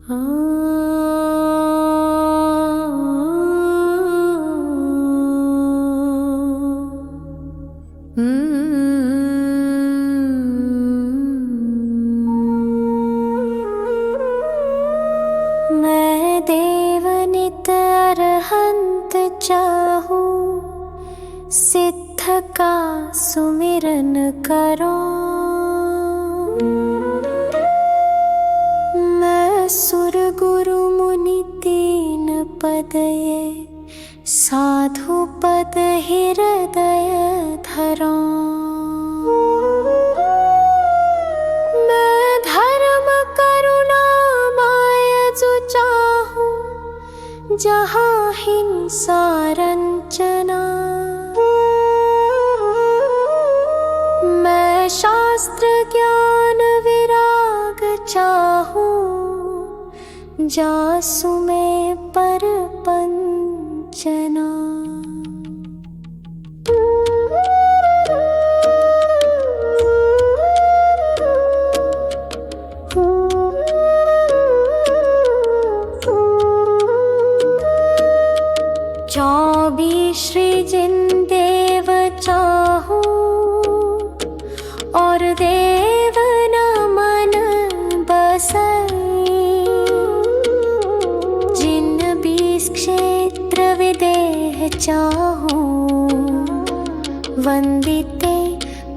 मैं देवनित अरहंत चाहूं, सिद्ध का सुमिरन करो। मैं सुर गुरु मुनि तीन पद ये साधु पद हृदय धरो। मैं धर्म करुणा माय जो चाहूं, जहाँ हिंसा रंचना। मैं शास्त्र ज्ञान विराग चाहूं, जासु में पर पंचना। चौबीस सृजन देव चाहूं, और देव न मन बसई। जिन 20 क्षेत्र विदेह चाहूं, वंदिते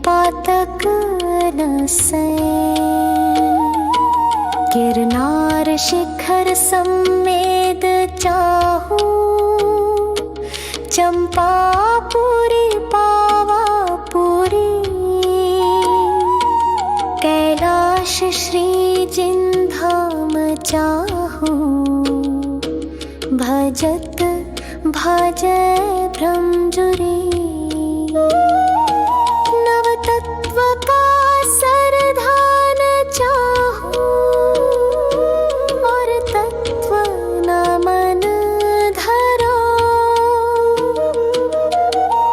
पातक नसै। गिरनार शिखर सम्मेद चाहूं, चंपापुरी पावापुरी। कैलाश श्री जिन धाम चाहूं, भजत भजय भ्रमजुरी। नवतत्व का सरधान चाहूं, और तत्व न मन धरो।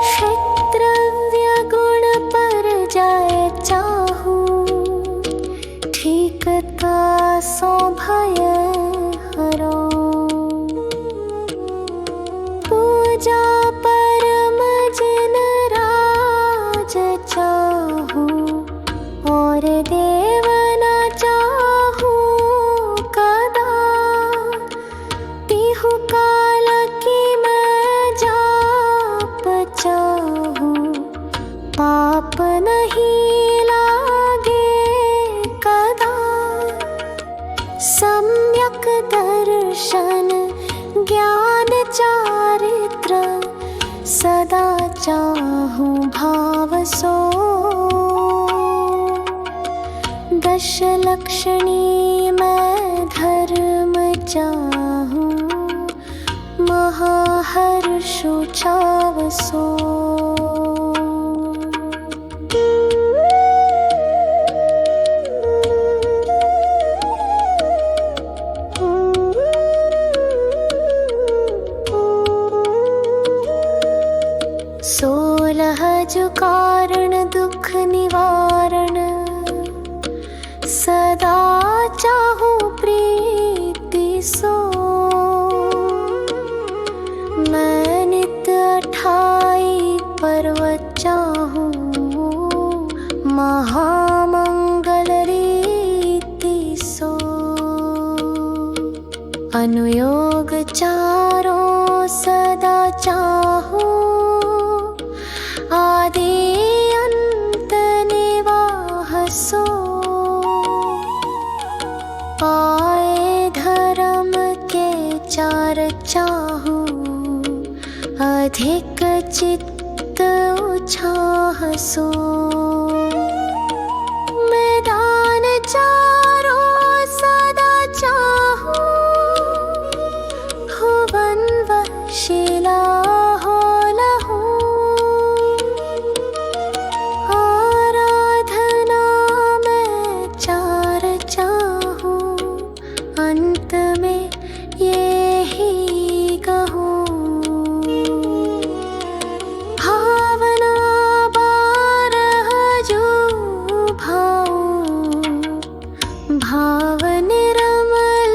क्षेत्रव्य गुण पर जाए चाहूं, ठीकता सो भय हरो। पूजा परम जिन राज चाहूं, और देव न चाहूं कदा। तिहु काल की मैं जाप चाहूं, पाप नहीं लागे कदा। सम्यक दर्शन ज्ञान चारित्र, सदा चाहूं भाव सो। दश लक्षणी मैं धर्म चाहूं, महाहर्ष छाव सो। सोलह जो कारण दुख निवारण, सदा चाहूं प्रीति सो। मैं नित 28 पर्वत चाहूं, महामंगल रीति सो। अनुयोग चारों सदा चाहूं, आदि अंत निवाह सो। पाए धर्म के चार चाहूं, अधिक चित्त उछाह सो। मैदान चारों सदा चाहूं, भुवन वशिला हो लहू। आराधना में चार चाहूं, अंत में ये ही कहूं। भावना 12 जो भाव, भाव निर्मल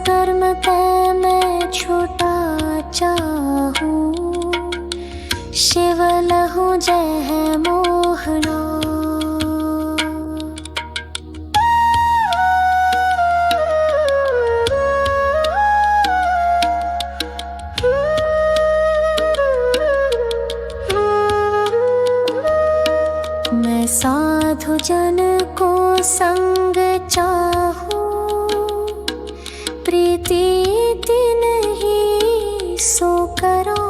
कर्म ते मैं छूटा चाहूं, शिव लहु जय मोहना। मैं साधु जन को संग चाहूं, प्रीति नहीं सो करो।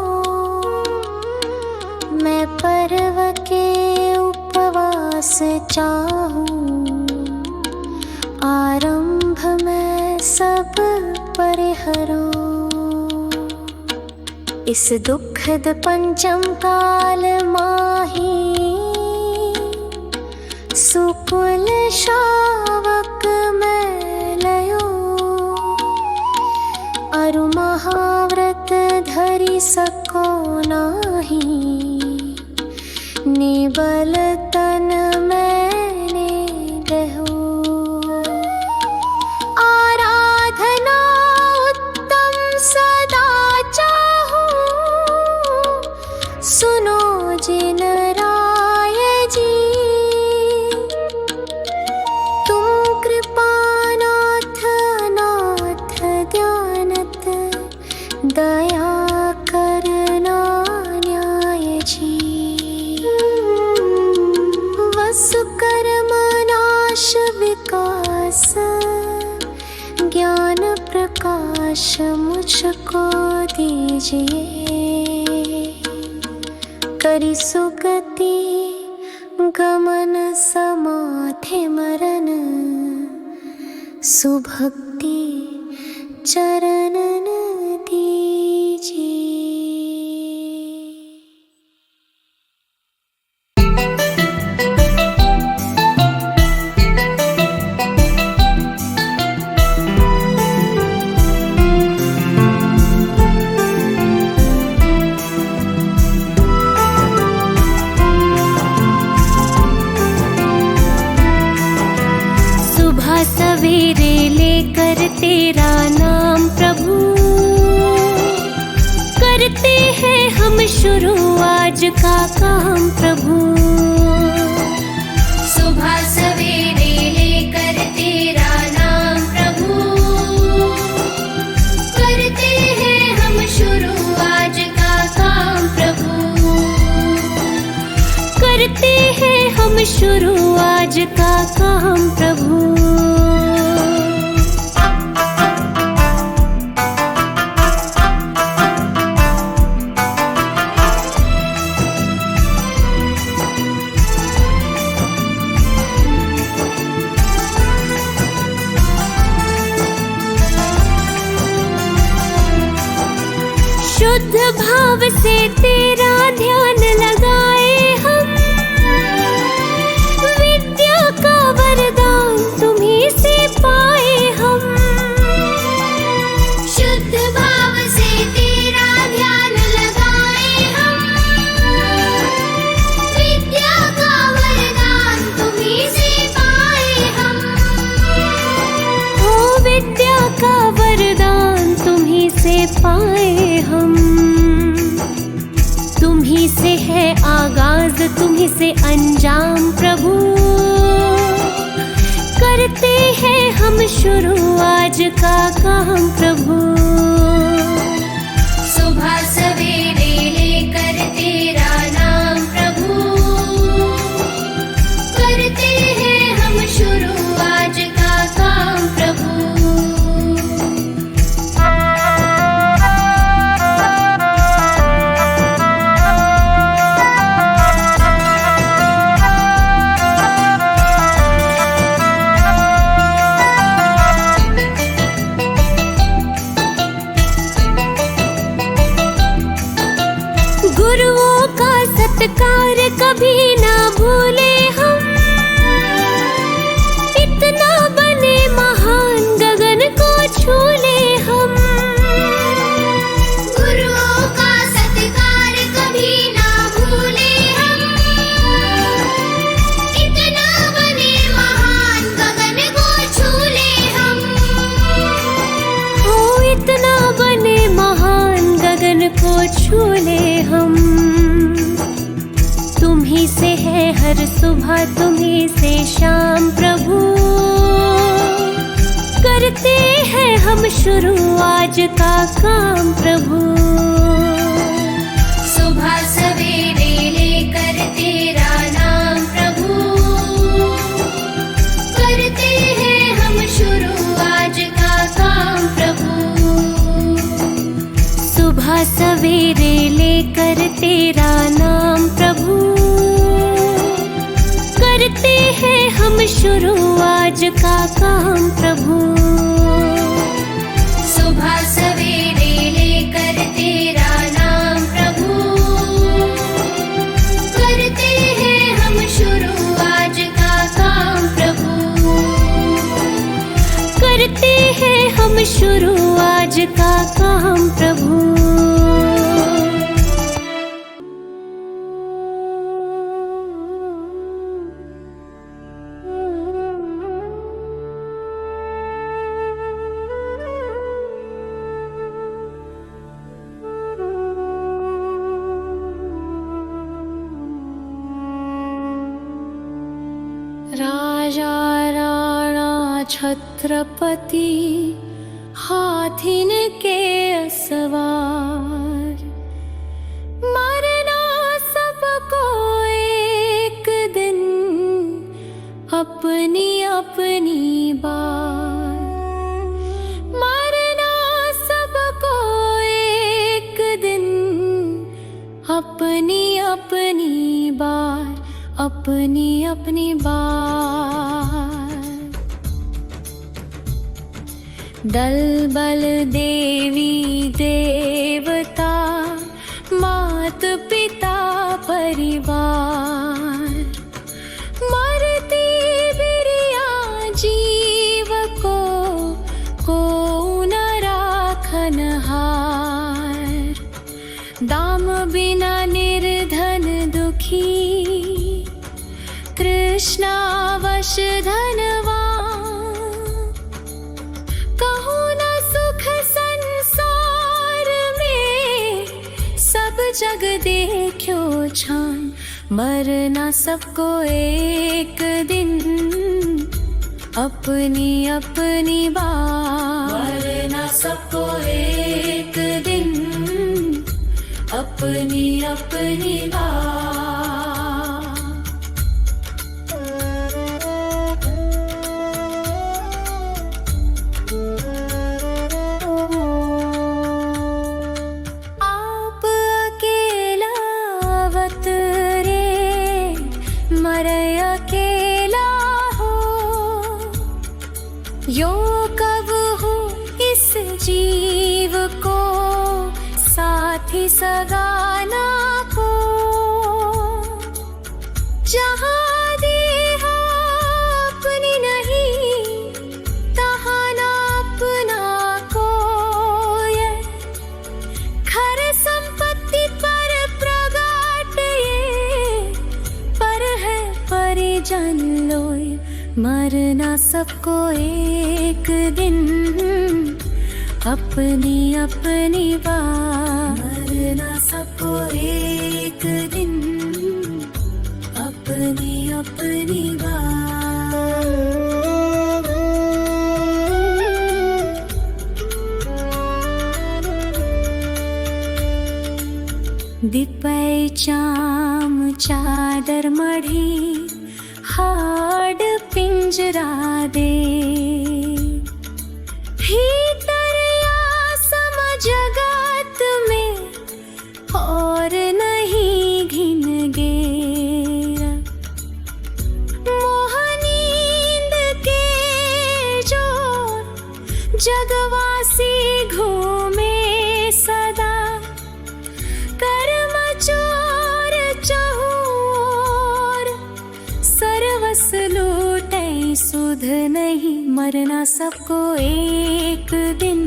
मैं पर्व के उपवास चाहूं, आरंभ में सब परिहरो। इस दुखद पंचम काल माही, सुकुल शावक मैं लयो। अरु महाव्रत धरि सको नाही, निबल तन मैंने दहो। आराधना उत्तम सदा चाहूं, सुनो जिन राय जी। तुम कृपानाथ नाथ ज्ञानत, दया करना न्याय जी। वसु कर्म नाश विकास, ज्ञान प्रकाश मुझको दीजिए। करी सुगति गमन समाधि मरण, सुभक्ति चरणन दीजिए। सवेरे लेकर तेरा नाम प्रभु, करते हैं हम शुरू आज का काम प्रभु। सुबह सवेरे लेकर तेरा नाम प्रभु, करते हैं हम शुरू आज का काम प्रभु। करते हैं हम शुरू आज का काम प्रभु। शुद्ध भाव से तेरा ध्यान लगाए हम, विद्या का वरदान तुम्हीं से पाए हम। शुद्ध भाव से तेरा ध्यान लगाए हम, विद्या का वरदान तुम्हीं से पाए हम। हो विद्या का वरदान तुम्हीं से पाए हम। तुम्हीं से है आगाज तुम्हीं से अंजाम प्रभु, करते हैं हम शुरू आज का काम प्रभु। सुबह सवेरे लेकर तेरा नाम प्रभु, करते हैं हम शुरू आज का काम प्रभु। गुरुओं का सत्कार कभी ना भूले हम, इतना बने महान गगन को छू ले हम। गुरुओं का सत्कार कभी ना भूले हम, इतना बने महान गगन को छू ले हम। छू ले हम। तुम्ही से है हर सुबह, तुम्ही से शाम प्रभु। करते हैं हम शुरू आज का काम प्रभु। सुबह सवेरे लेकर तेरा नाम प्रभु, करते हैं हम शुरू आज का काम प्रभु। सुबह सवेरे लेकर तेरा नाम प्रभु, करते हैं हम शुरू आज का काम प्रभु। सुबह सवेरे लेकर तेरा नाम प्रभु, करते हैं हम शुरू आज का काम प्रभु। करते हैं हम शुरू आज का काम प्रभु। राजा राणा छत्रपति हाथिन के सवार, मरना सबको एक दिन अपनी अपनी बार। मरना सबको एक दिन अपनी अपनी बार, अपनी अपनी बार। दल बल देवी देवता, मात पिता परिवार। मरती बिरिया जीव को न राखन हार। दाम बिना निर्धन दुखी, कृष्णावश धनवान। कहूँ न सुख संसार में, सब जग देखो छान। मरना सबको एक दिन अपनी अपनी बार। मरना सबको एक दिन अपनी अपनी बार। यो कब हो इस जीव को साथी सगाना को। जहाँ देहा अपनी नहीं, तहाँ ना अपना कोई। खर संपत्ति पर प्रगाट ये, पर है परिजन लोय। मरना सबको एक दिन अपनी अपनी बार। मरना सबको एक दिन अपनी अपनी बार। दिपै चाम चादर मढ़ी, हाड पिंजरा दे। भीतर आसम जगत में और नहीं घिन गेरा। मोह नींद के जो जगवासी घूमे सदा। कर्म चोर चहूर, सर्वस लूटे सुध नहीं। मरना सबको एक दिन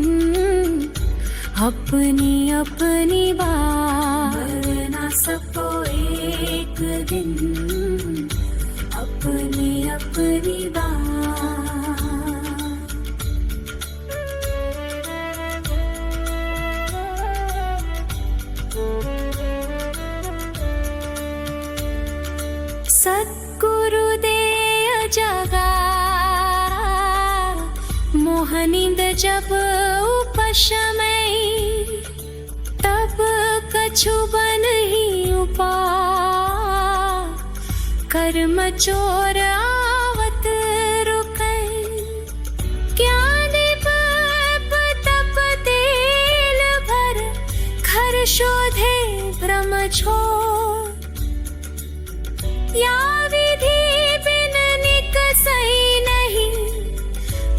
अपनी अपनी बार। मरना सबको एक दिन अपनी अपनी बार। नींद जब उपशमई, तब कछु बन ही उपाय। कर्म चोर आवत रुकै, ज्ञानी बाप तप तेल भर। घर शोधे भ्रम छोड़, या विधि बिन निकसई नहीं।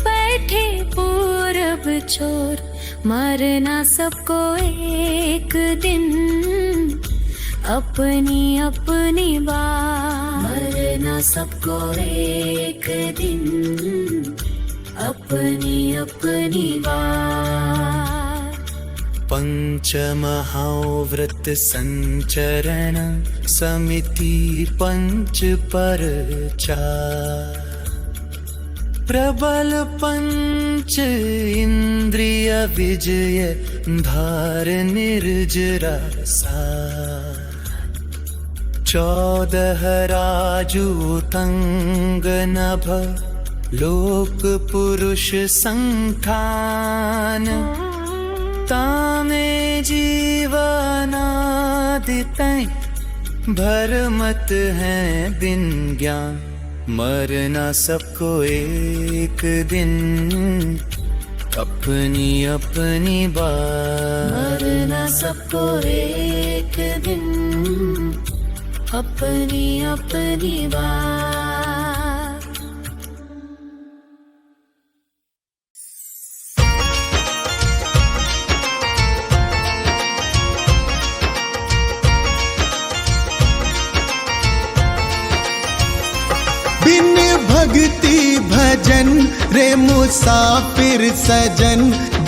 बैठे पूरब चोर, मरना सबको एक दिन। अपनी अपनी बात, मरना सबको एक दिन। अपनी अपनी बात। पंचमहाव्रत संचरण समिति पंच पर चार। प्रबल पंच इंद्रिय विजय धार निर्जरा सार। 14 राजूतंग नभ लोक पुरुष संठान। तामे जीवनादितै भरमत है बिन ज्ञान। मरना सबको एक दिन, अपनी अपनी बात। मरना सबको एक दिन, अपनी अपनी बात। बिन भक्ति भजन रे मुसाफिर सजन।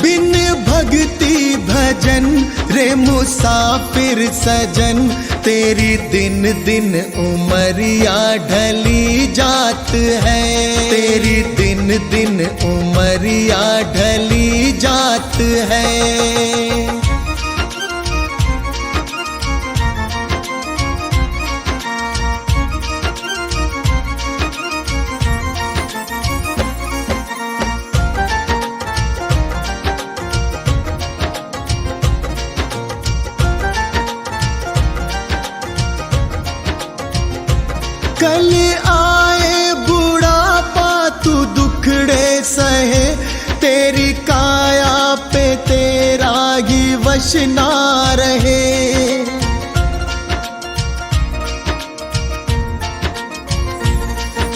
बिन भक्ति भजन रे मुसाफिर सजन। तेरी दिन दिन उमरिया ढली जात है। तेरी दिन दिन उमरिया ढली जात है। कल आए बुढ़ापा तू दुखड़े सहे। तेरी काया पे तेरा ही वश ना रहे।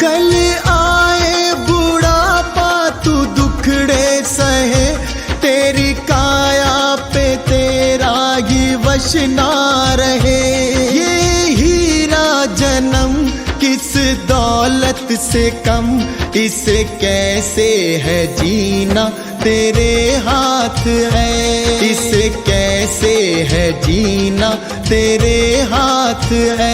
कल आए बुढ़ापा तू दुखड़े सहे। तेरी काया पे तेरा ही वश ना रहे। ये हीरा जन्म किस दौलत से कम। इसे कैसे है जीना तेरे हाथ है। इसे कैसे है जीना तेरे हाथ है।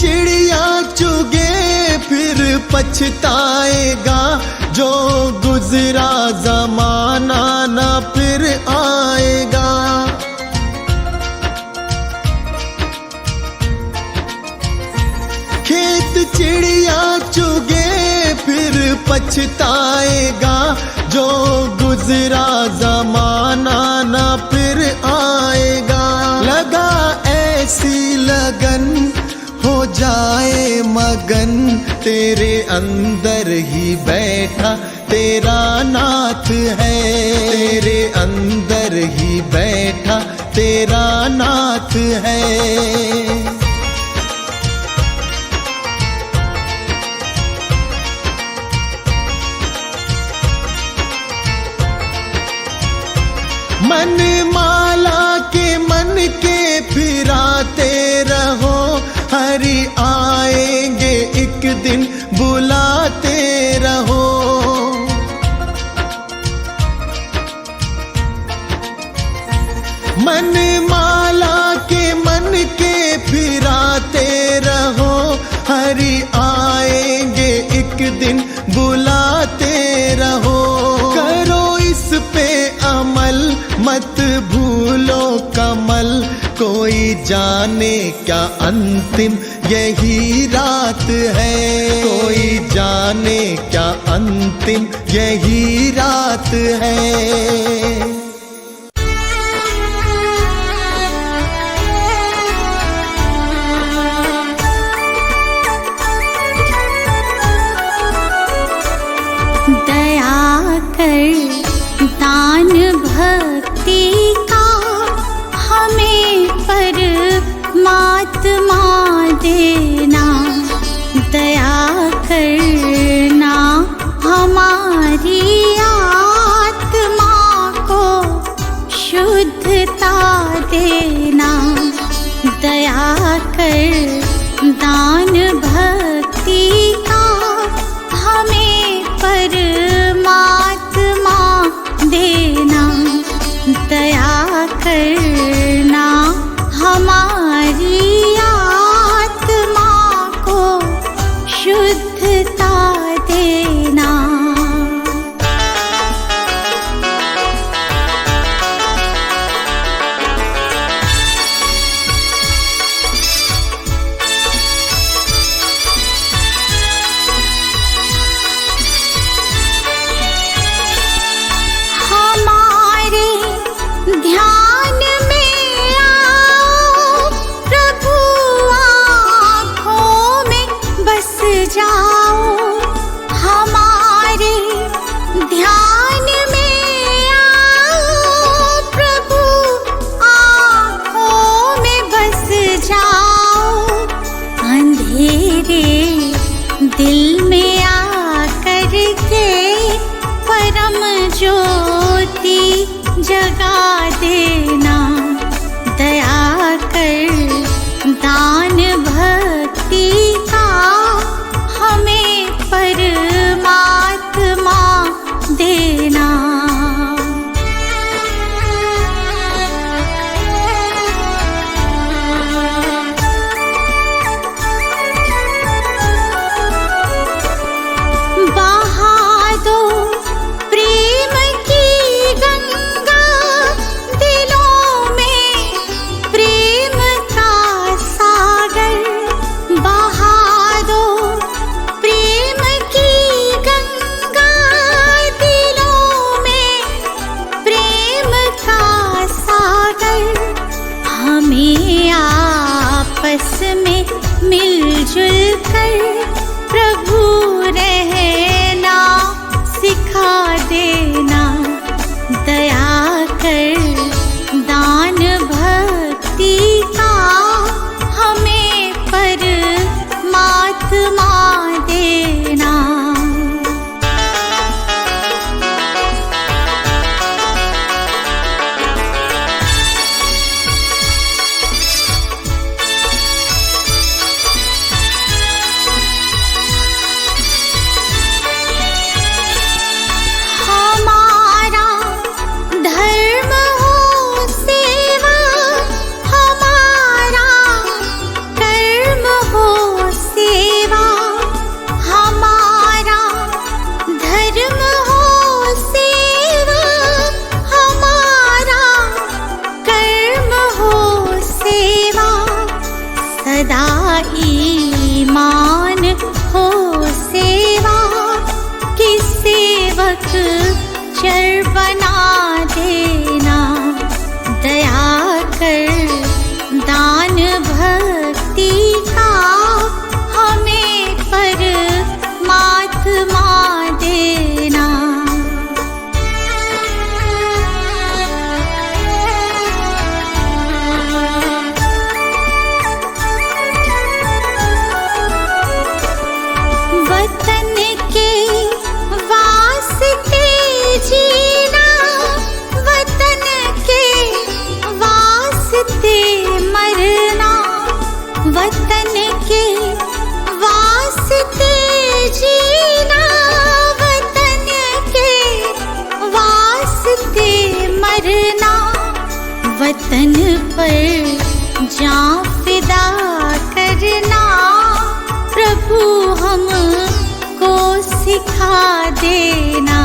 चिड़िया चुगे फिर पछताएगा। जो गुजरा जमाना ना फिर आएगा। खेत चिड़िया चुगे फिर पछताएगा। जो गुजरा जमाना ना फिर आएगा। लगा ऐसी लगन हो जाए मगन। तेरे अंदर ही बैठा तेरा नाथ है। तेरे अंदर ही बैठा तेरा नाथ है। मन माला के मन के फिराते रहो। हरि आएंगे एक दिन बुलाते रहो। मन माला के मन के फिराते रहो। हरि आए रहो। करो इस पे अमल, मत भूलो कमल, कोई जाने क्या अंतिम यही रात है। कोई जाने क्या अंतिम यही रात है। दया कर दान भक्ति का हमें परमात्मा देना। दया करना हमारी आत्मा को शुद्धता देना। दया कर दान भक्ति का हमें परमात्मा देना। दया करना हमारी आत्मा को शुद्धता देना। ध्यान में आओ प्रभु, आँखों में बस जाओ। हमारे ध्यान में आओ प्रभु, आँखों में बस जाओ। अंधेरे दिल में आकर के परम ज्योति जगा देना। दया कर दान भक्ति का हमें परमात्मा देना। बहा दो प्रेम की गंगा दिलों में, प्रेम का सागर। बहा दो प्रेम की गंगा दिलों में, प्रेम का सागर। हमें आपस में मिलजुल कर प्रभु रहना सिखा देना। दया कर दान भक्ति का हमें परमात्मा देना। हमारा धर्म हो सेवा, हमारा कर्म हो सेवा। हमारा धर्म हो सेवा, हमारा कर्म हो सेवा। सदा ईमान हो सेवा, कि सेवक चर बना देना। दया कर दान भक्ति का हमें परमात्मा देना। वतन के वास्ते जीना, वतन के वास्ते मरना। वतन के वास्ते जीना, वतन के वास्ते मरना। वतन पर जान फिदा करना प्रभु हमको सिखा देना।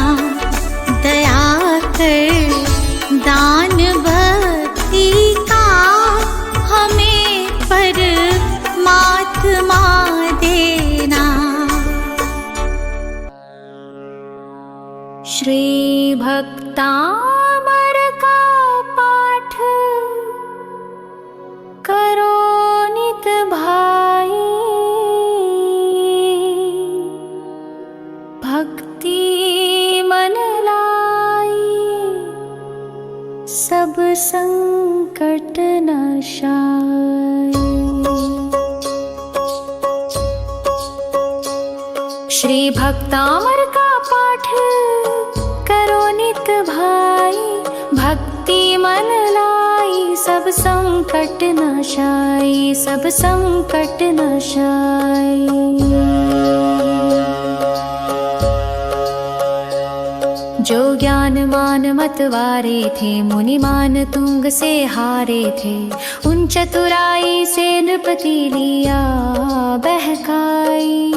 श्री भक्तामर का पाठ करो नित भाई, भक्ति मन लाई सब संकट नाशाय। श्री भक्तामर का पाठ करो नित भाई, भक्ति मन लाई सब संकट नाशाय, सब संकट नाशाय। जो ज्ञान मान मतवारे थे, मुनि मान तुंग से हारे थे, उन चतुराई से नृपति लिया बहकाई,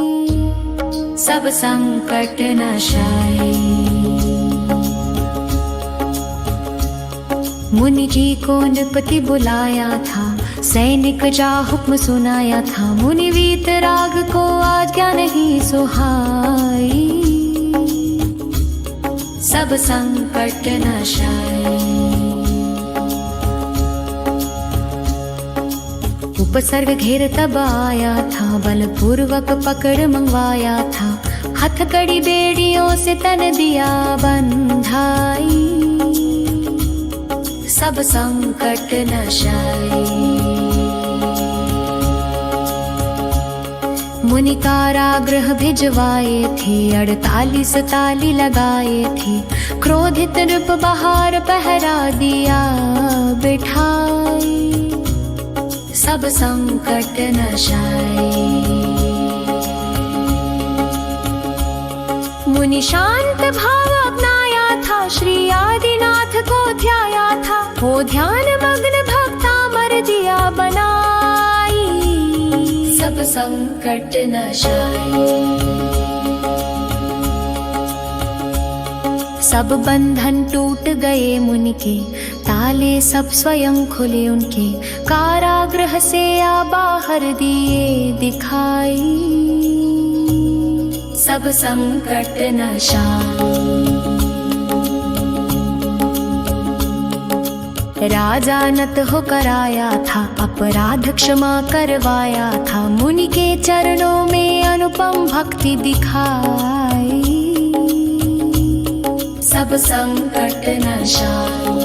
सब संकट नाशाय। मुनि जी को नृपति बुलाया था, सैनिक जा हुक्म सुनाया था, मुनि वीतराग को आज्ञा नहीं सुहाई, सब संकट नाशाय। उपसर्ग घेर तब आया था, बलपूर्वक पकड़ मंगवाया था, हथकड़ी बेड़ियों से तन दिया बंधाई, सब संकट नाशाय। मुनि कारागृह भिजवाए थे, 48 ताली लगाए थे, क्रोधित नृप बाहर पहरा दिया बिठाई, सब संकट नाशाय। मुनि शांत भाव अपनाया था, श्री आदिनाथ को ध्याया था, वो ध्यान मग्न भक्तामर दिया बनाई, सब संकट नाशाय। सब बंधन टूट गए मुनि के, ताले सब स्वयं खुले उनके, कारागृह से आ बाहर दिए दिखाई, सब संकट नाशाय। राजा नत होकर आया था, अपराध क्षमा करवाया था, मुनि के चरणों में अनुपम भक्ति दिखाई, सब संकट नाशाय।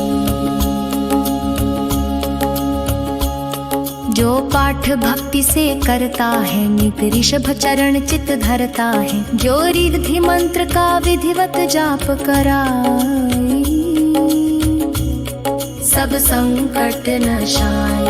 जो पाठ भक्ति से करता है, नित ऋषभ चरण चित धरता है, जो रिद्धि मंत्र का विधिवत जाप कराई, सब संकट नाशाय।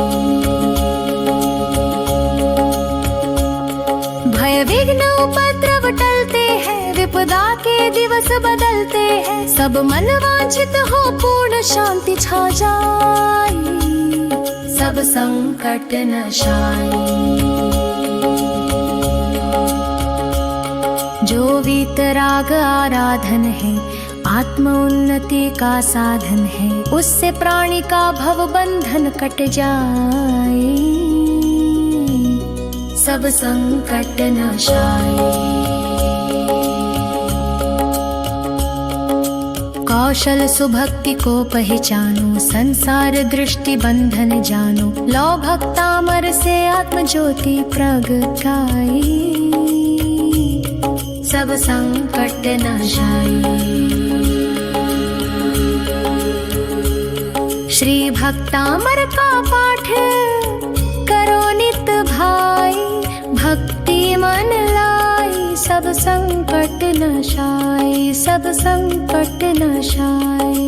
भय विघ्न उपद्रव टलते हैं, विपदा के दिवस बदलते हैं, सब मन वांछित हो पूर्ण शांति छा जाए, सब संकट नाशाय। जो वीतराग आराधन है, आत्म उन्नति का साधन है, उससे प्राणी का भव बंधन कट जाए, सब संकट नाशाय। कौशल सुभक्ति को पहचानो, संसार दृष्टि बंधन जानो, लो भक्तामर से आत्म ज्योति प्रगटाई, सब संकट नाशाय। श्री भक्तामर का पाठ करो नित भाई, भक्ति मन लाई सब संकट नाशाय, सब संकट नाशाय।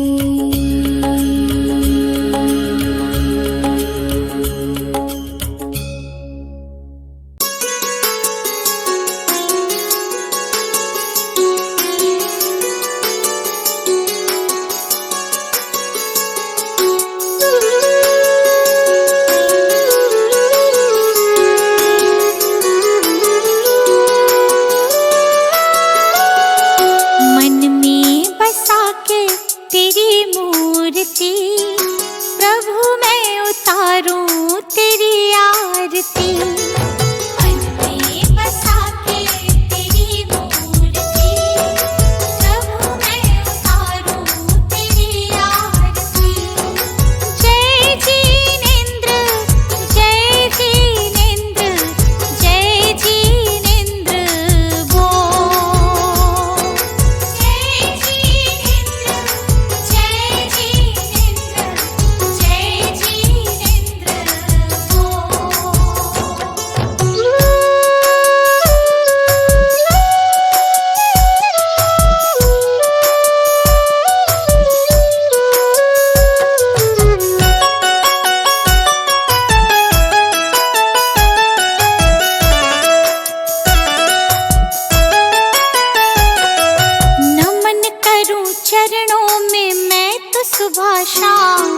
चरणों में मैं तो सुबह शाम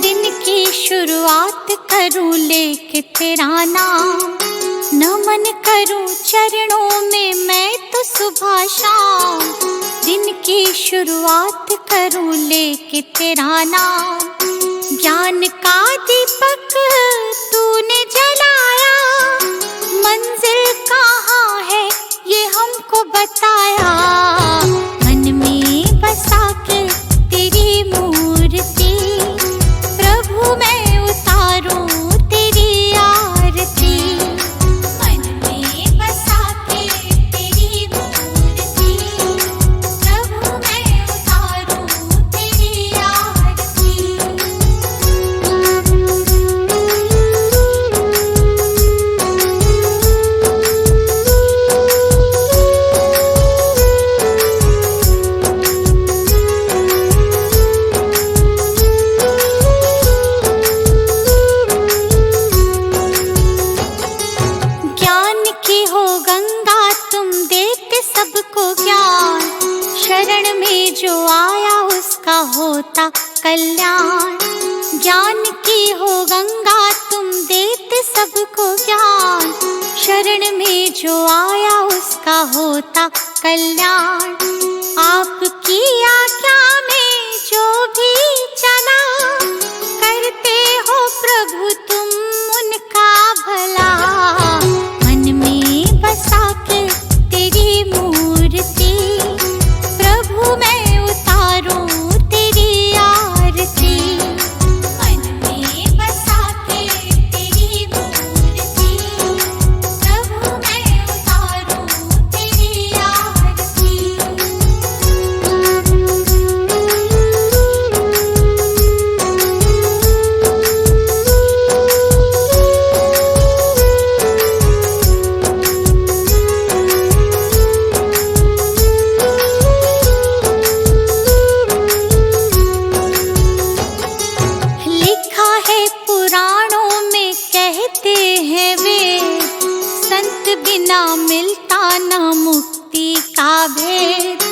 दिन की शुरुआत करूं लेके तेरा नाम। नमन करूं चरणों में मैं तो सुबह शाम दिन की शुरुआत करूं लेके तेरा नाम। ज्ञान का दीपक तूने जलाया, मंजिल कहाँ है ये हमको बताया। मन में बसा के तेरी मूर्ति प्रभु मैं उतारूं तेरी आरती। मन में बसा के तेरी मूर्ति प्रभु मैं उतारूं तेरी आरती। ज्ञान की हो गंगा तुम देते सबको ज्ञान, शरण में जो आया उसका होता कल्याण। ज्ञान की हो गंगा तुम देते सबको ज्ञान, शरण में जो आया उसका होता कल्याण। आपकी आज्ञा में जो भी चला करते हो प्रभु तुम उनका भला। मन में बसा के तेरी मूर्ति प्रभु मैं उतारूं तेरी आरती। मन में बसा के तेरी मूर्ति प्रभु मैं उतारूं तेरी आरती। लिखा है पुराणों में कहते हैं वे, संत बिना मिलता न मुक्ति का भेद।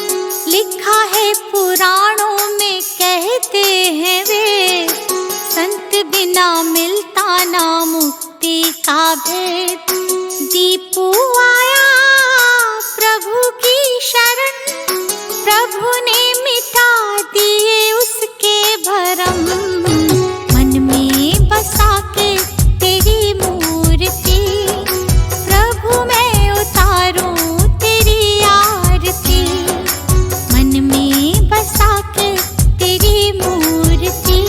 लिखा है पुराणों में कहते हैं वे, संत बिना मिलता न मुक्ति का भेद। दीपू आया प्रभु की शरण, प्रभु ने मिटा दिए उसके भरम। मन में बसा के तेरी मूर्ति प्रभु मैं उतारूं तेरी आरती। मन में बसा के तेरी मूर्ति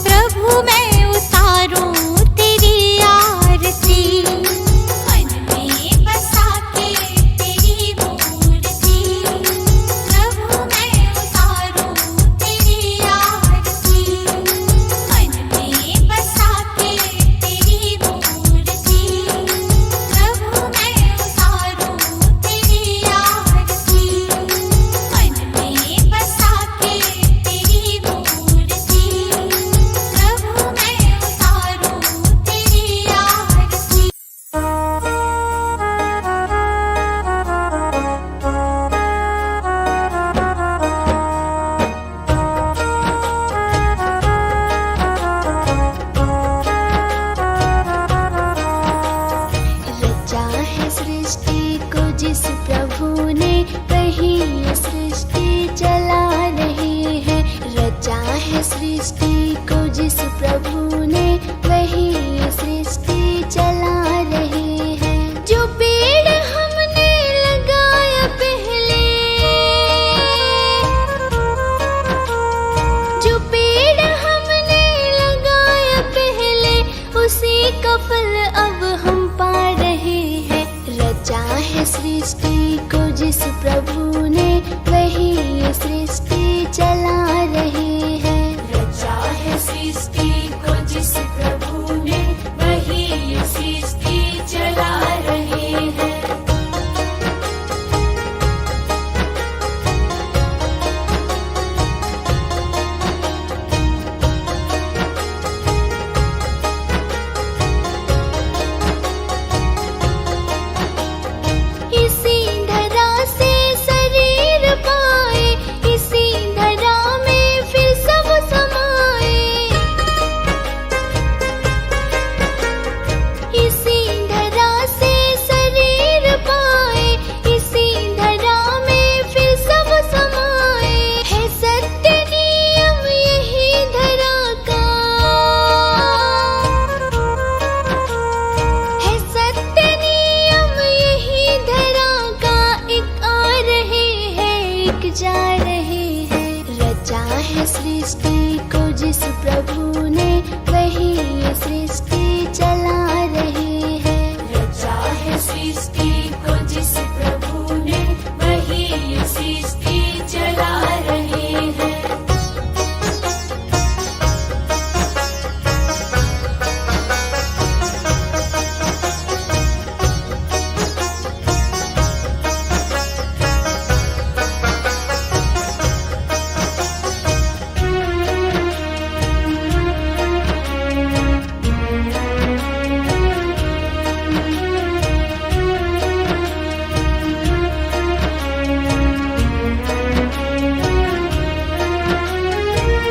प्रभु मैं उतारूं तेरी आरती। मन में बसा के तेरी मूर्ति प्रभु मैं जा रहे हैं। रचा है सृष्टि को जिस प्रभु ने, वही ये सृष्टि चला रहे हैं। रचा है सृष्टि को जिस प्रभु ने, वही ये सृष्टि चला रहे हैं।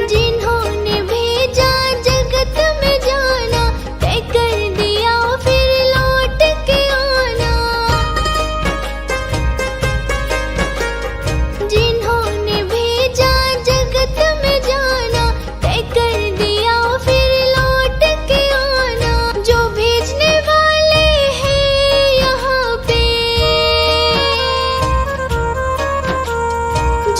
जिन्होंने भेजा जगत में जाना, तय कर दिया फिर लौट के आना। जिन्होंने भेजा जगत में जाना, तय कर दिया फिर लौट के आना। जो भेजने वाले हैं यहाँ पे,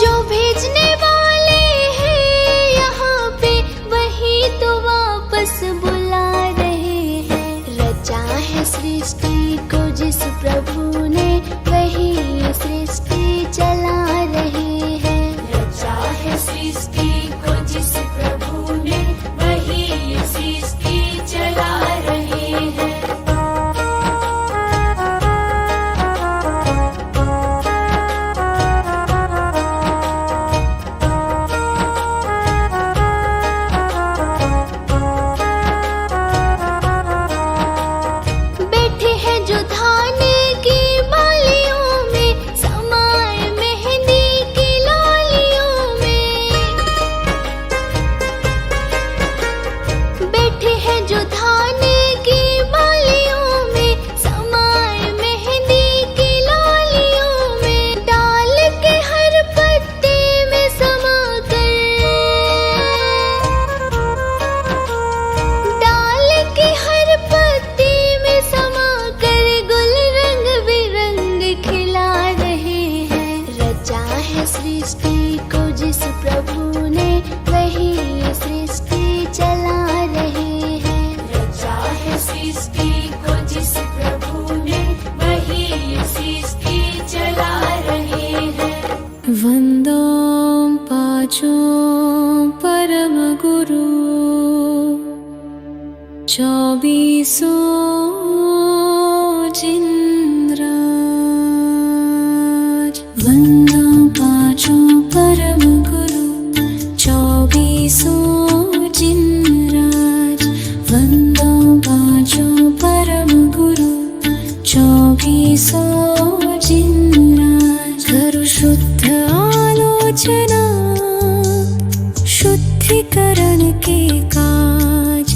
जो भेजने वाले हैं यहाँ पे, वही तो वापस बुला रहे हैं। रचा है सृष्टि को जिस प्रभु ने, वही ये सृष्टि चला रहे हैं। रचा है सृष्टि को जिस प्रभु ने, वही ये सृष्टि चला रहे हैं। बैठे हैं जो धान की बालियों में, समाए मेहंदी की लालियों में। बैठे हैं जो धान की बालियों में, समाए मेहंदी की लालियों में। डाल के हर पत्ते में समा कर, डाल के हर पत्ते में समा कर, गुल रंग बिरंग खिला रहे हैं। रचा है सृष्टि को जिस प्रभु ने, वही ये सृष्टि चला रहे हैं। रचा है सृष्टि को जिस प्रभु ने, वही ये सृष्टि चला रहे हैं। वन्दो पाचो परम गुरु, 24 जिनराज। वन्दो पाचो परम गुरु, 24 जिनराज। वन्दो पाचो परम गुरु, 24 जिनराज। करु शुद्ध आलोचना, शुद्धिकरण के काज,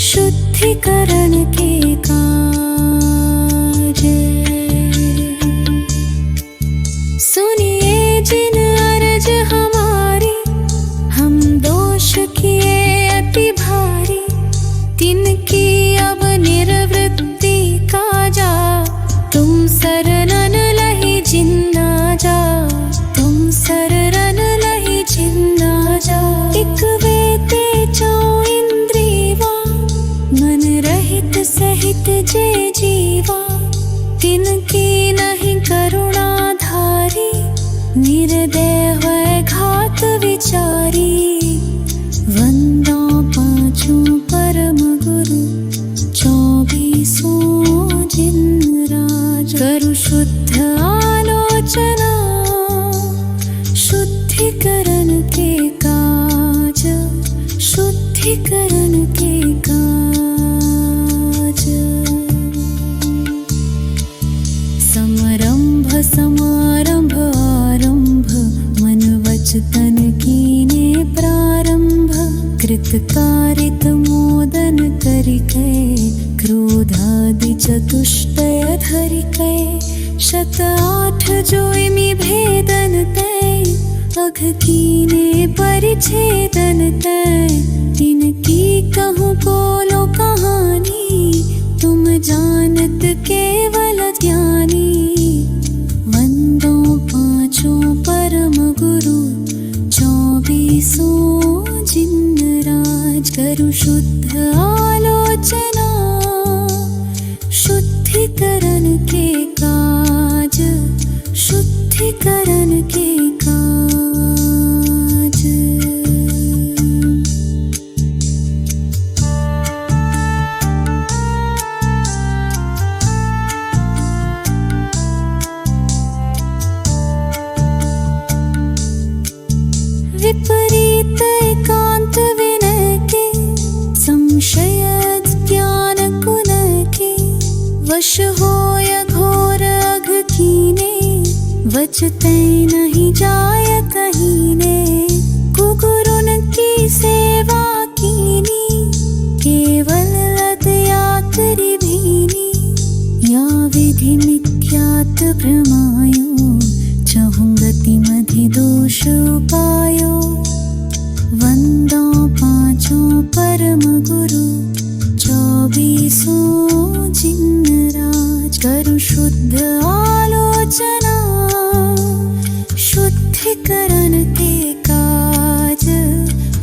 शुद्धिकरण के काज। सुनिए जिन अर्ज हमारी, हम दोष किए अति भारी। तिनकी अब निर्वृत्ति काजा, तुम शरणन लहि जिन्ना जा। तुम शरणन लहि जिन्ना जा। टिक वेते चौ इंद्रिवा, मन रहित सहित जे जीवा। तिनकी नहीं करुणा धारी, निर्दय है घात विचारी। वन्दो पाचो परम गुरु, 24 जिनराज। करु शुद्ध आलोचना, शुद्धिकरण के काज, शुद्धिकरण के काज। समरंभ समारंभ आरंभ, मन वचन कीने प्रारंभ। कृत कारित मोदन करिके, क्रोधादि चतुष्टय धरिके। 108 जोइमि भेदन तै, अघ कीने परिच्छेदन तै। तिनकी कहूँ बोलो कहानी, तुम जानत केवल ज्ञानी। वन्दो पाचो परम शुद्ध आलोचना, शुद्धिकरण के काज, शुद्धिकरण के काज। विपरीत एकांत विनय के, संशय ज्ञान कुन के, वश होय घोर अघ कीने, वचते नहीं जाय कहीने। कुगुरुन की सेवा कीनी, केवल लत यात्री भीनी। या विधि मिथ्यात भ्रमायो, चहुंगति मधि दोष उपायो। वंदो पांचों परम गुरु, 24 जिन राज। करु शुद्ध आलोचना, शुद्धिकरण के काज,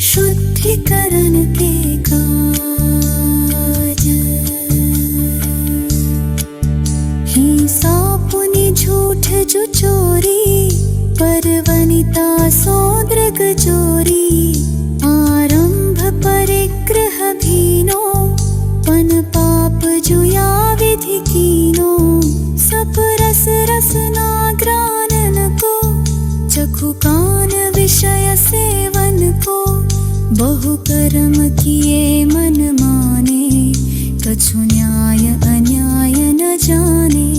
शुद्धिकरण के काज। हिंसा पुनि झूठ जो चोरी, पर वनिता सौद्रग चोरी। आरंभ परिग्रह भीनो, पन पाप जुया विधि कीनो। सब रस रसना ग्रानन को, चखु कान विषय सेवन को। बहु कर्म किए मन माने, कछु न्याय अन्याय न जाने।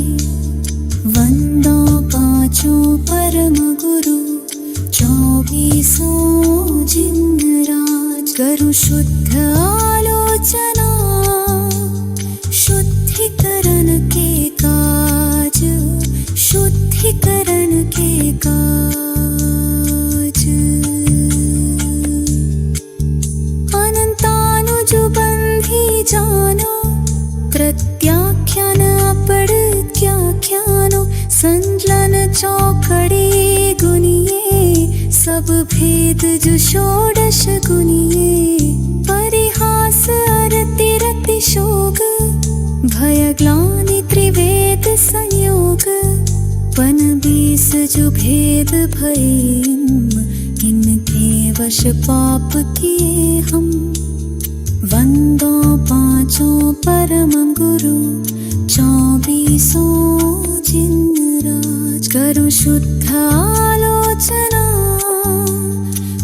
वंदो पांचों परम गुरु, 24 जिन राज। करु शुद्ध आलोचना, शुद्धिकरण के काज, शुद्धिकरण के काज। अनंतानुज बंधी जानो, प्रत्याख्यान अपड़त्याख्यानो। संजलन चौकड़ी गुनिये, सब भेद जो षोडश गुनिये। परिहास अरति रति शोक, भय ग्लानि त्रिवेद संयोग। पन 20 जो भेद भये, इनके वश पाप किए हम। वंदो पांचों परम गुरु, 24 जिन राज। करु शुद्ध आलोचना,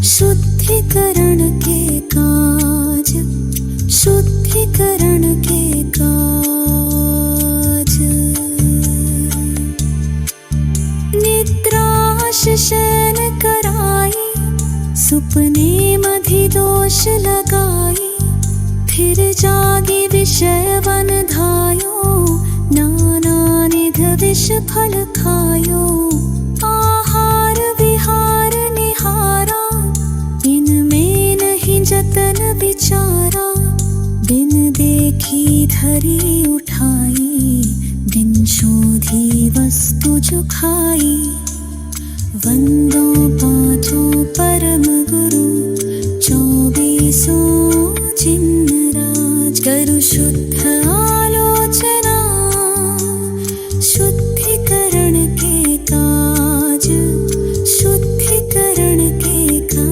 शुद्धिकरण के काज, शुद्धिकरण के काज। निद्राश शयन कराई, सुपने मधि दोष लगाई। फिर जागी विषय वन धायो, नाना निध विष फल खायो। आहार विहार निहारा, इनमें नहीं जतन विचारा। बिन देखी धरी उठाई, बिन शोधी वस्तु जो खाई। वंदो पांचों परम गुरु, 24 जिन राज। करु शुद्ध आलोचना, शुद्धिकरण के काज, शुद्धिकरण के काज।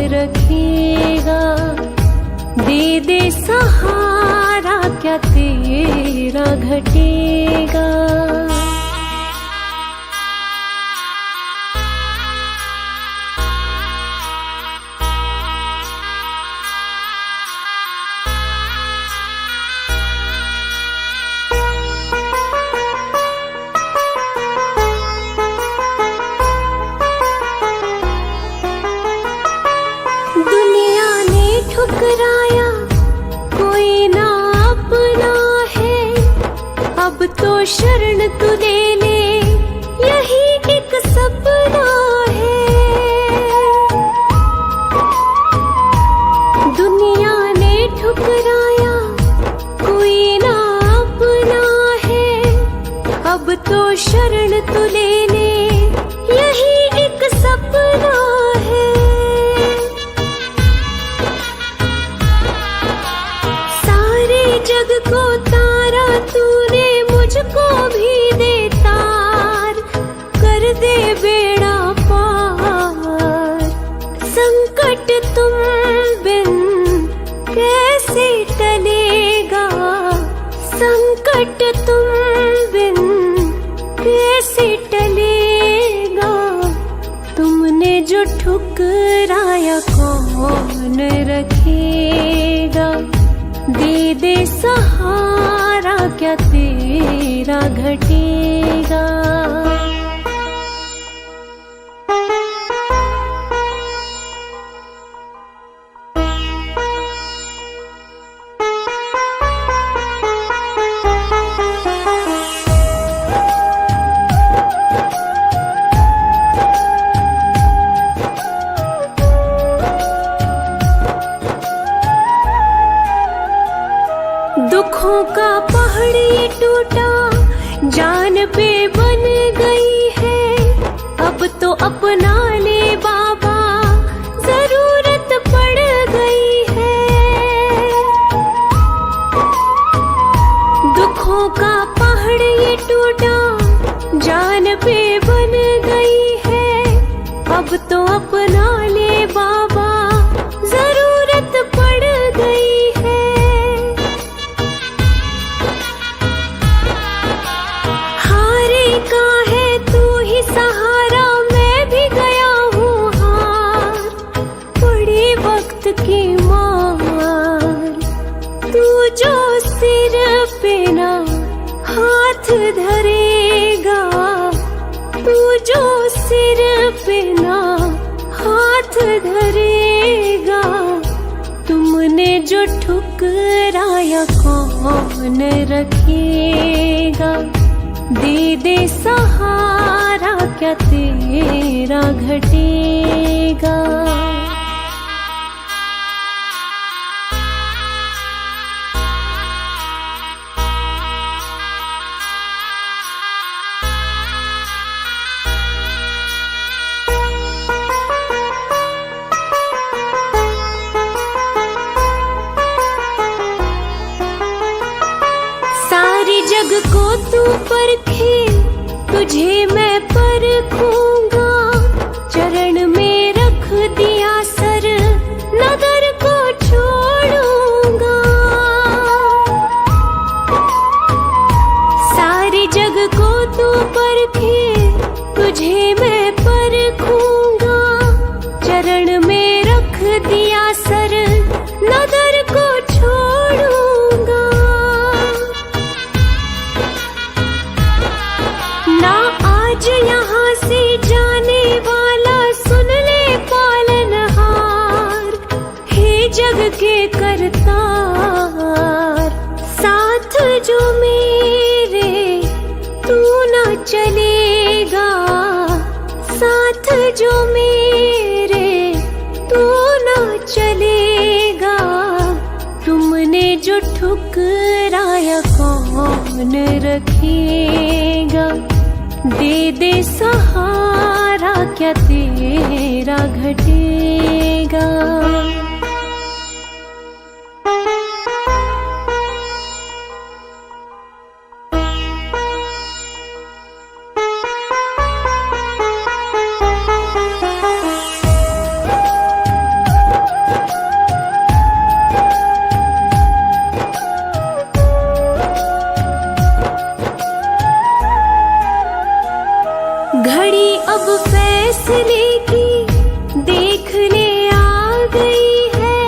रखेगा, दे दे सहारा, क्या तेरा घटेगा। शरण तू ले ले, यही एक सपना है। दुनिया ने ठुकराया, कोई ना अपना है, अब तो शरण तू ले ले, यही एक सपना है। सारे जग को तारा तूने, मुझको भी दे तार, कर दे बेड़ा पार। संकट तुम बिन कैसे टलेगा, संकट तुम बिन कैसे टलेगा। तुमने जो ठुकराया कौन रखेगा, दे दे सहारा क्या तेरा घटेगा। दुखों का पहाड़ ये टूटा, जान पे बन गई है, अब तो अपना ले बाबा, जरूरत पड़ गई है। दुखों का पहाड़ ये टूटा, जान पे बन गई है, अब तो अपना ले बाबा, जरूरत पड़ गई है। का है तू ही सहारा, मैं भी गया हूँ हार, पड़ी वक्त की मार। तू जो सिर पे ना हाथ धरेगा, तू जो सिर पे ना हाथ धरेगा। तुमने जो ठुकराया कौन रखेगा, दे दे सहारा क्या तेरा घटेगा। सारी जग को तू परखे, तुझे मैं परखूंगा, चरण में रख दिया सर, नगर को छोड़ूंगा। सारी जग को तू परखे, तुझे मैं परखूंगा, चरण में रख दिया सर, नगर को छोड़ूंगा। ना आज यहाँ से जाने वाला, सुन ले पालनहार, हे जग के करतार। साथ जो मेरे तू ना चलेगा, साथ जो मेरे तू ना चलेगा। तुमने जो ठुकराया कौन रखेगा, दे दे सहारा क्या तेरा घटेगा। घड़ी अब फैसले की देख ले आ गई है,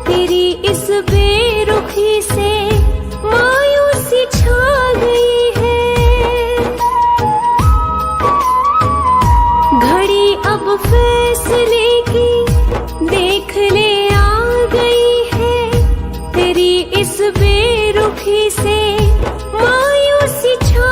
तेरी इस बेरुखी से मायूसी छा गई है। घड़ी अब फैसले की देख ले आ गई है, तेरी इस बेरुखी से मायूसी छा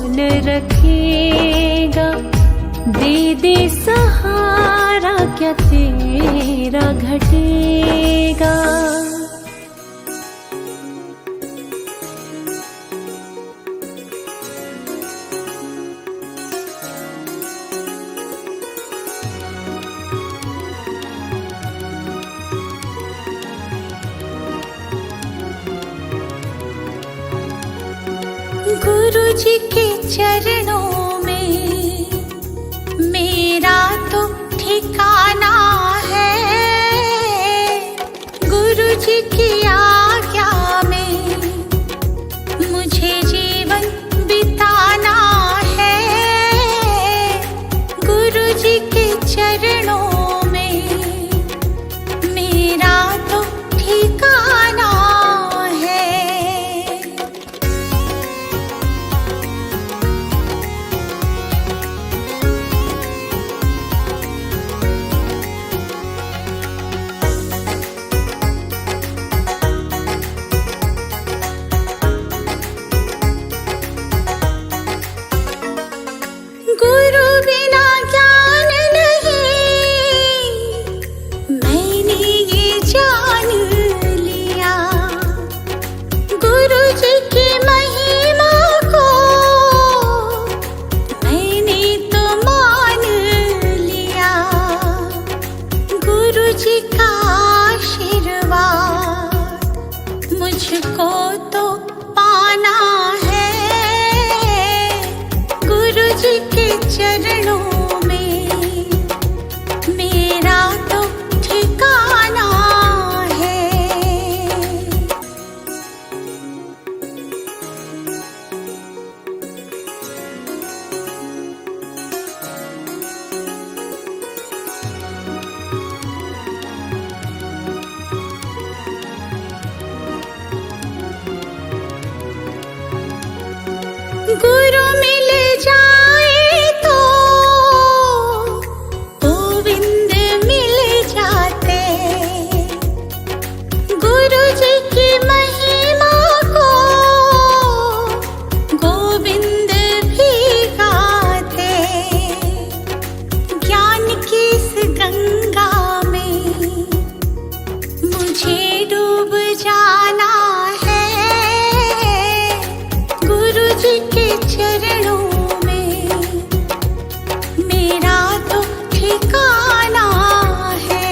कौन रखेगा, दे दे सहारा क्या तेरा घटेगा। गुरु जी के चरणों में मेरा तो ठिकाना है, गुरु जी की आज्ञा में मुझे जीवन बिताना है, गुरु जी के चरणों में मेरा तो ठिकाना है। गुरु बिना ज्ञान नहीं, मैंने ये जान लिया, गुरु जी की महिमा को मैंने तो मान लिया, गुरु जी का आशीर्वाद मुझको तो पाना है, गुरु जी के चरणों में मेरा तो ठिकाना है। गुरु मिल जाए तो गोविंद मिल जाते, गुरु जी की महिमा को गोविंद भी गाते, ज्ञान की इस गंगा में मुझे डूब जाना है, गुरु जी के चरणों में मेरा तो ठिकाना है।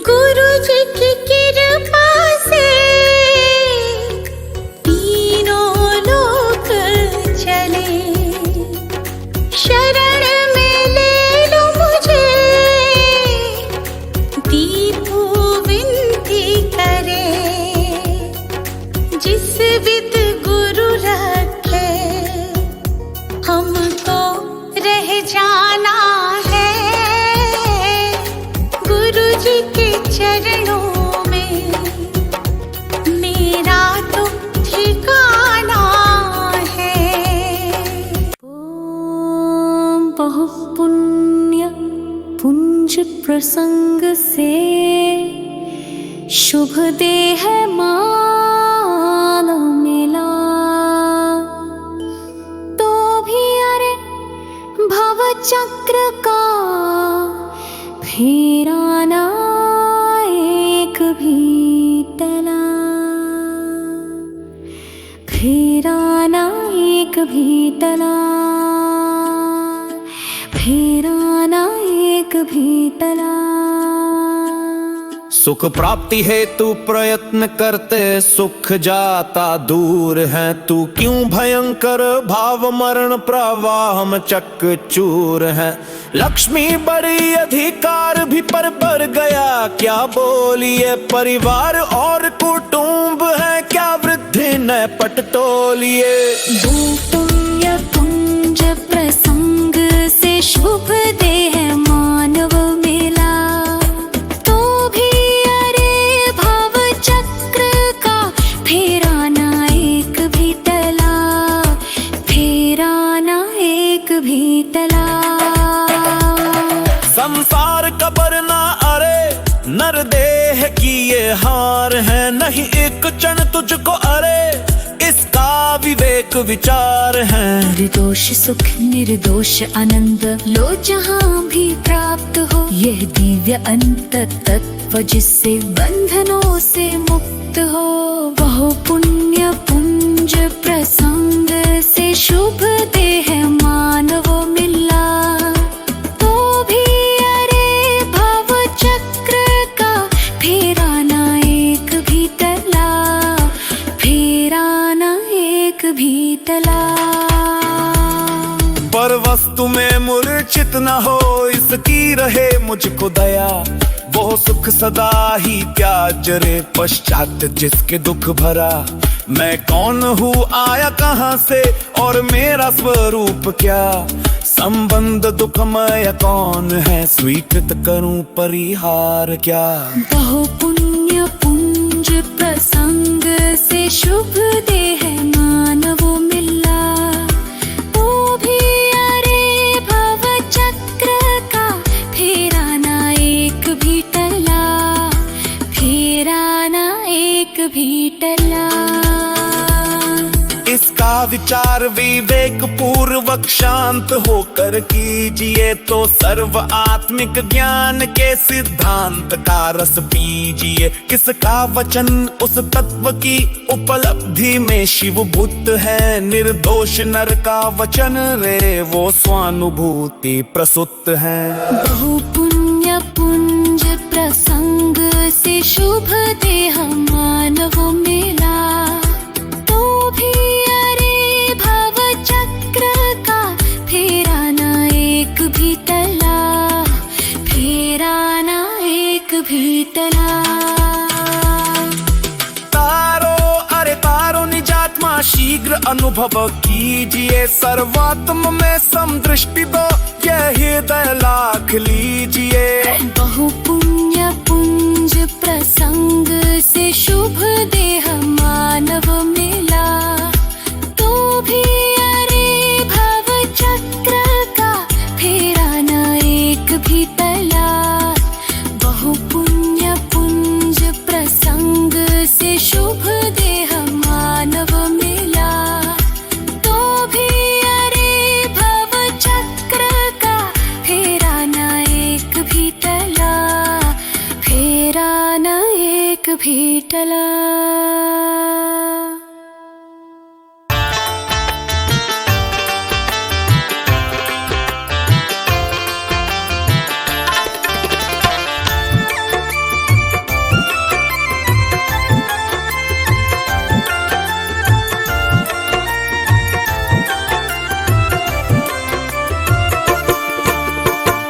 गुरु जी की कृपा से तीनों लोक चले, शरण में ले लो मुझे, दीपू विनती करे, जिस विद गुरु रखे हमको रह जाना है, गुरु जी के चरणों में मेरा तो ठिकाना है। ओम बहुपुण्य पुंज प्रसंग से शुभ देह मान मिला, तो भी अरे भव चक्र का फेरा ना एक भी टला, फेरा ना एक भी टला, फेरा ना एक भी टला। सुख प्राप्ति हेतु प्रयत्न करते सुख जाता दूर है, तू क्यों भयंकर भाव मरण प्रवाह में चकचूर है। लक्ष्मी बड़ी अधिकार भी पर बढ़ गया क्या बोलिए, परिवार और कुटुंब है क्या वृद्धि न पट तोलिए। भूपुण्य पुंज प्रसंग से शुभ देह मानव मिला, तो भी अरे भव चक्र का नर देह की ये हार है, नहीं एक क्षण तुझको अरे इसका विवेक विचार है। निर्दोष सुख निर्दोष आनंद लो जहाँ भी प्राप्त हो, यह दिव्य अंत तत्व जिससे बंधनों से मुक्त हो। बहु पुण्य पुंज प्रसंग से शुभ देह मानव मिला, तो भी अरे भव चक्र का फेरा ना एक भी टला, फेरा ना एक भी टला। पर वस्तु में मूर्छित न हो, इसकी रहे मुझको दया। वो सुख सदा ही त्याज रे पश्चात जिसके दुख भरा। मैं कौन हूँ, आया कहाँ से और मेरा स्वरूप क्या। संबंध दुखमय कौन है, स्वीकृत करूं परिहार क्या। बहु पुण्य पुंज प्रसंग से शुभ देह मानव मिला, तो भी अरे भव चक्र का फेरा ना एक भी टला, फेरा ना एक भी टला। इसका विचार विवेक पूर्वक शांत होकर कीजिए, तो सर्व आत्मिक ज्ञान के सिद्धांत का रस पीजिए। किसका वचन उस तत्व की उपलब्धि में शिव भूत है। निर्दोष नर का वचन रे वो स्वानुभूति प्रसुत है। बहु पुण्य पुंज प्रसंग से शुभ देह मानव मिला, तो भी अरे भव चक्र का फेरा ना एक भी टला, फेरा ना एक भी टला। तारो अरे तारो निजात्मा शीघ्र अनुभव कीजिए। सर्वात्म में समदृष्टि दो, यह हृदय लाख लीजिए। बहु पुण्य पुंज प्रसंग से शुभ देह मानव मिला, तो भी अरे भव चक्र का फेरा ना एक भी टला। बहु पुण्य पुंज प्रसंग से शुभ देह मानव मिला, तो भी अरे भव चक्र का फेरा ना एक भी टला, फेरा ना एक भी टला।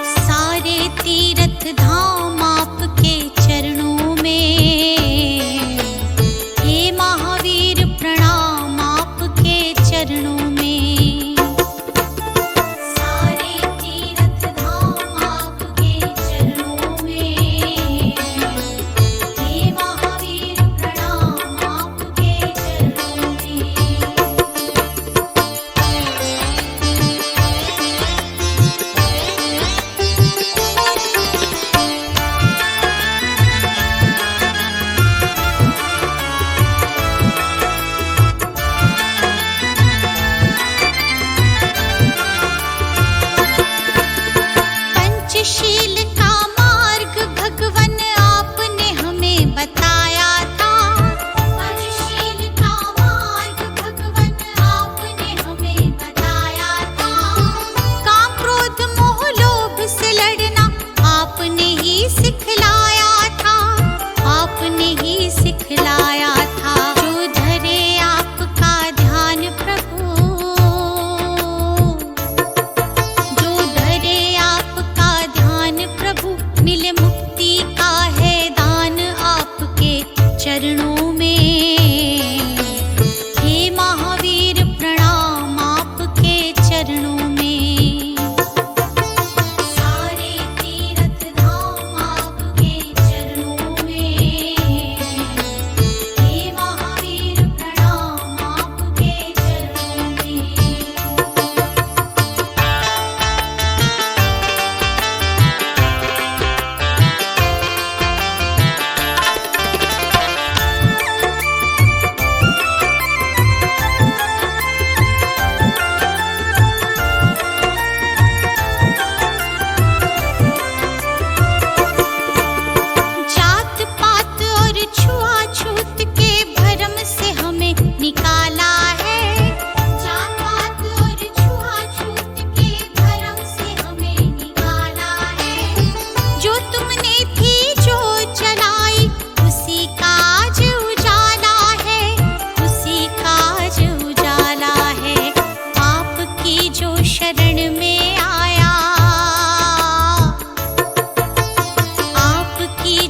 सारे तीर्थ धाम आपके चरणों में, हे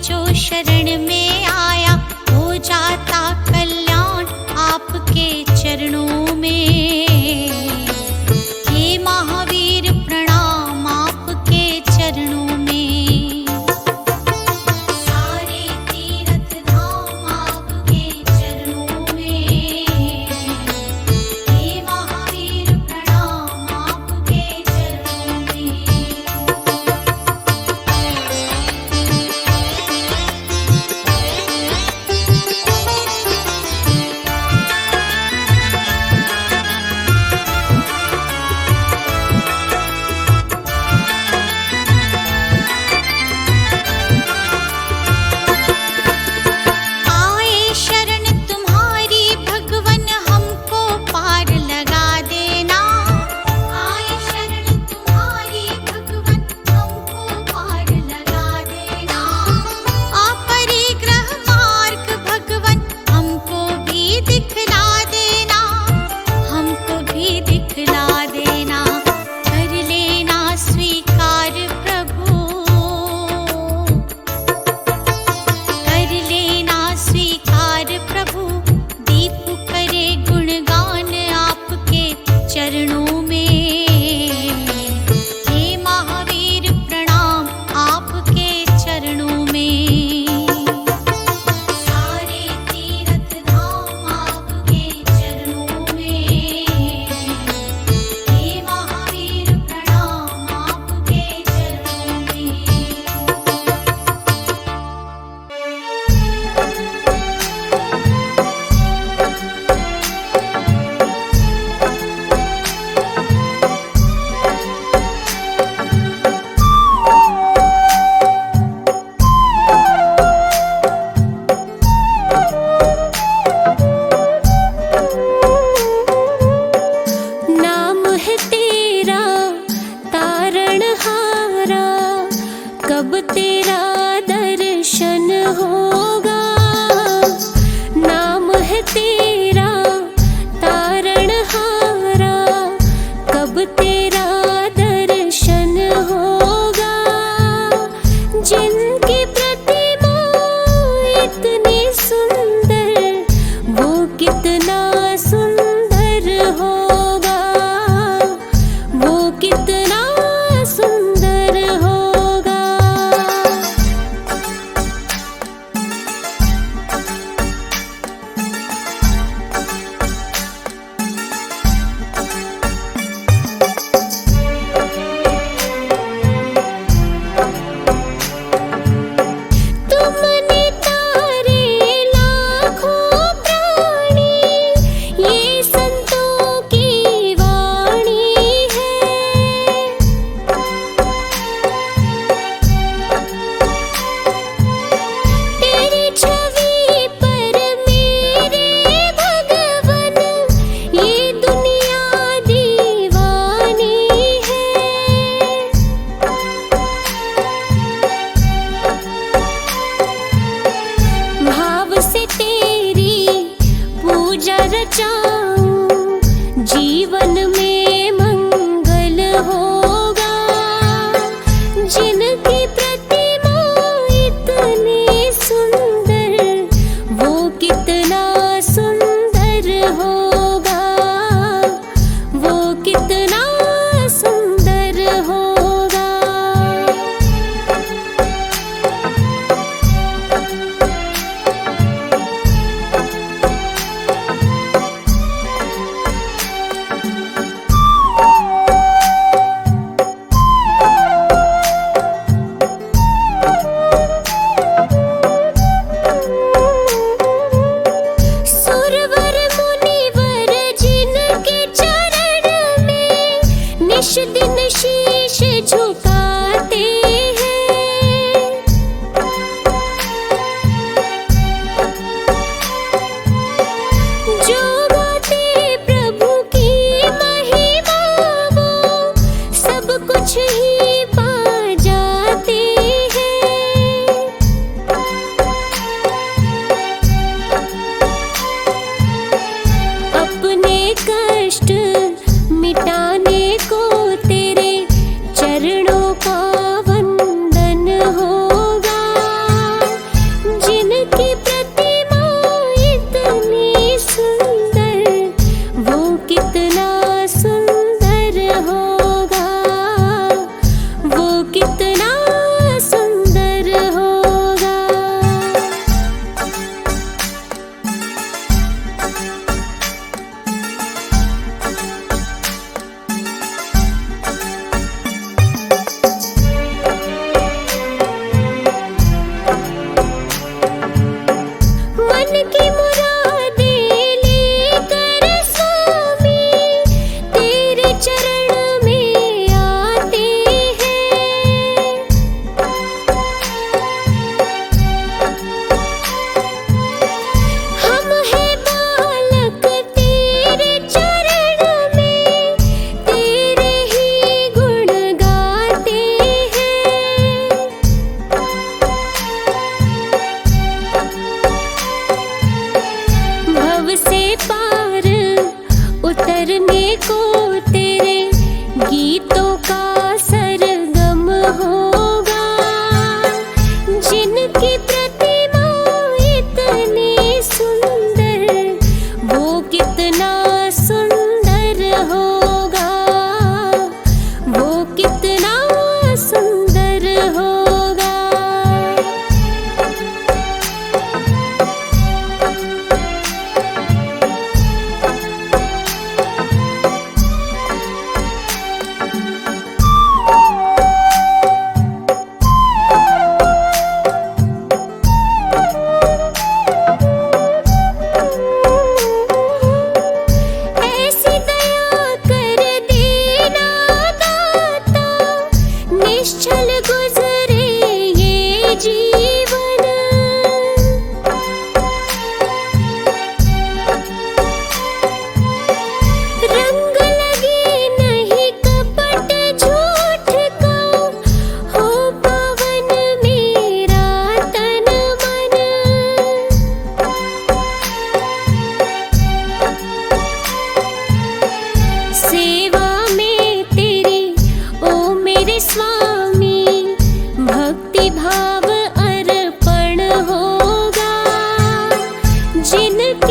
जो शरण में आया हो जाता कल्याण आपके चरणों में। हे महावीर प्रणाम आपके चरणों में। सारे तीर्थ धाम आपके चरणों में। हे महावीर प्रणाम आपके चरणों में।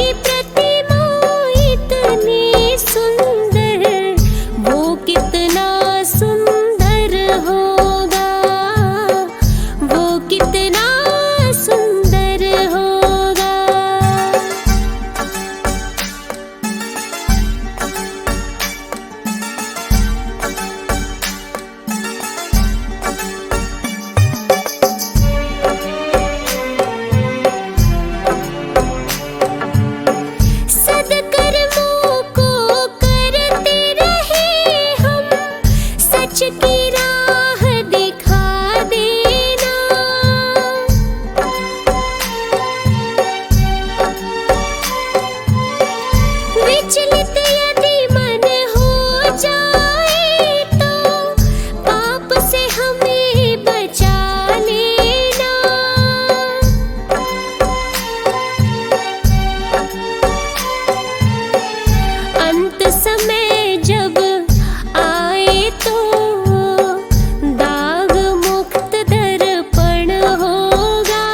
जिनकी प्रतिमा इतनी सुंदर, वो कितना सुंदर होगा, वो कितना सुंदर होगा। सद्कर्मों को करते रहे हम, सच की राह दिखा देना। विचलित यदि मन हो जाए तो पाप से हमें बचा लेना। अंत समय जब आए तो दाग मुक्त दर्पण होगा,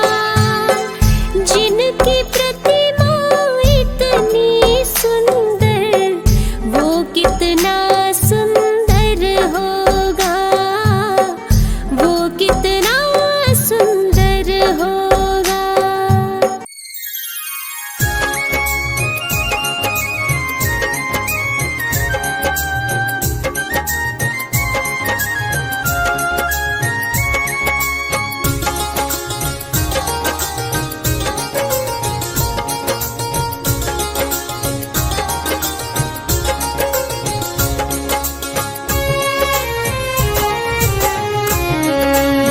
जिनकी प्रतिमा इतनी सुंदर, वो कितना सुंदर होगा, वो कितना सुंदर होगा।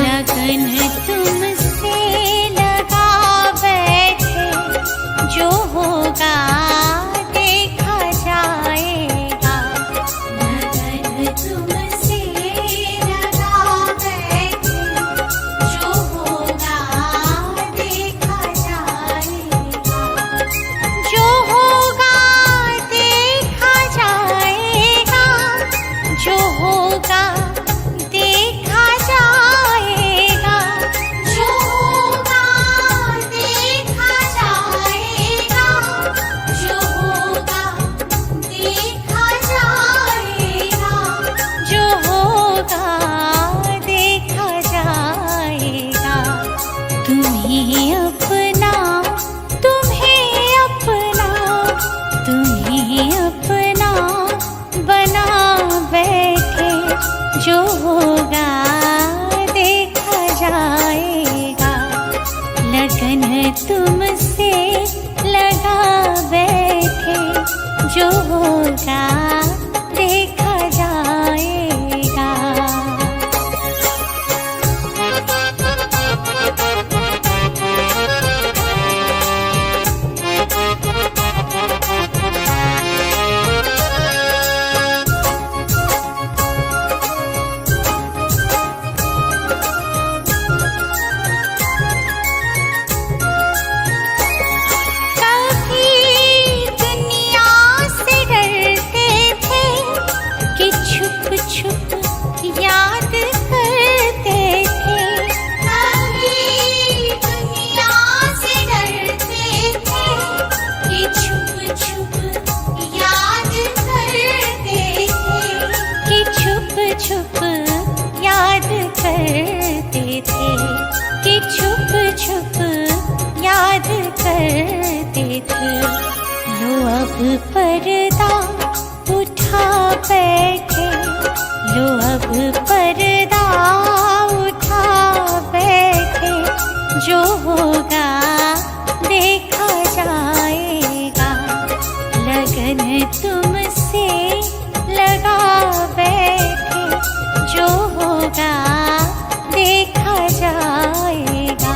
लगन तुमसे लगा बैठे, जो होगा देखा जाएगा। लगन तुमसे लगा बैठे, जो होगा देखा जाएगा। जो होगा देखा जाएगा, जो होगा देखा जाएगा। जो होगा देखा जाएगा, जो होगा देखा जाएगा। जो होगा देखा जाएगा। तुम्हें अपना, तुम्हें अपना, तुम्हें अपना बना बैठे, जो होगा देखा जाएगा। लगन तुमसे लगा बैठे, जो होगा देखा जाएगा। कभी दुनिया से डरते थे कि छुप छुप याद करते थे। कभी दुनिया से डरते थे कि छुप छुप याद करते थे। कि छुप छुप याद करते थे। कि छुप छुप याद करते थे। लो अब पर्दा उठा बैठे, लो अब पर्दा उठा बैठे, जो होगा देखा जाएगा। लगन तुमसे लगा बैठे, जो होगा देखा जाएगा।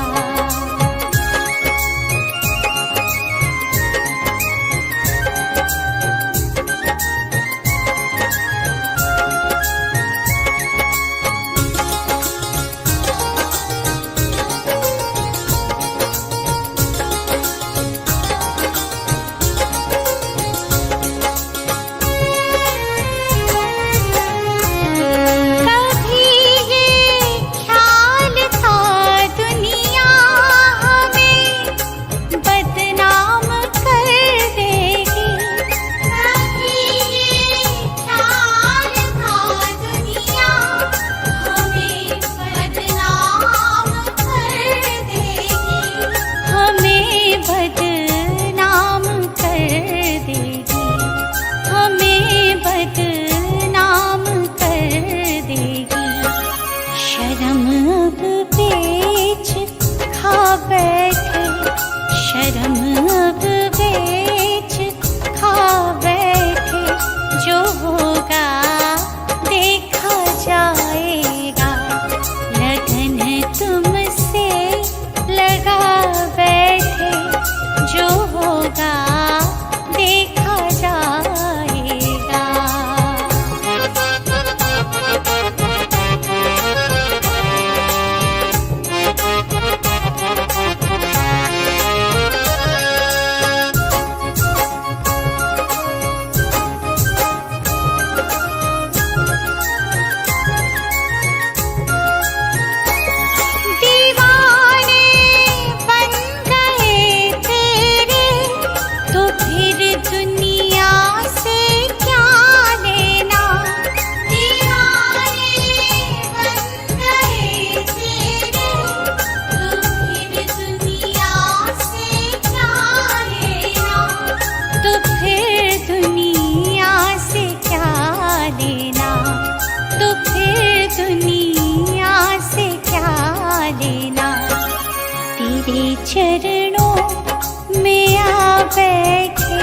कभी ये चरणों में आ बैठे,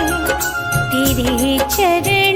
तेरे चरण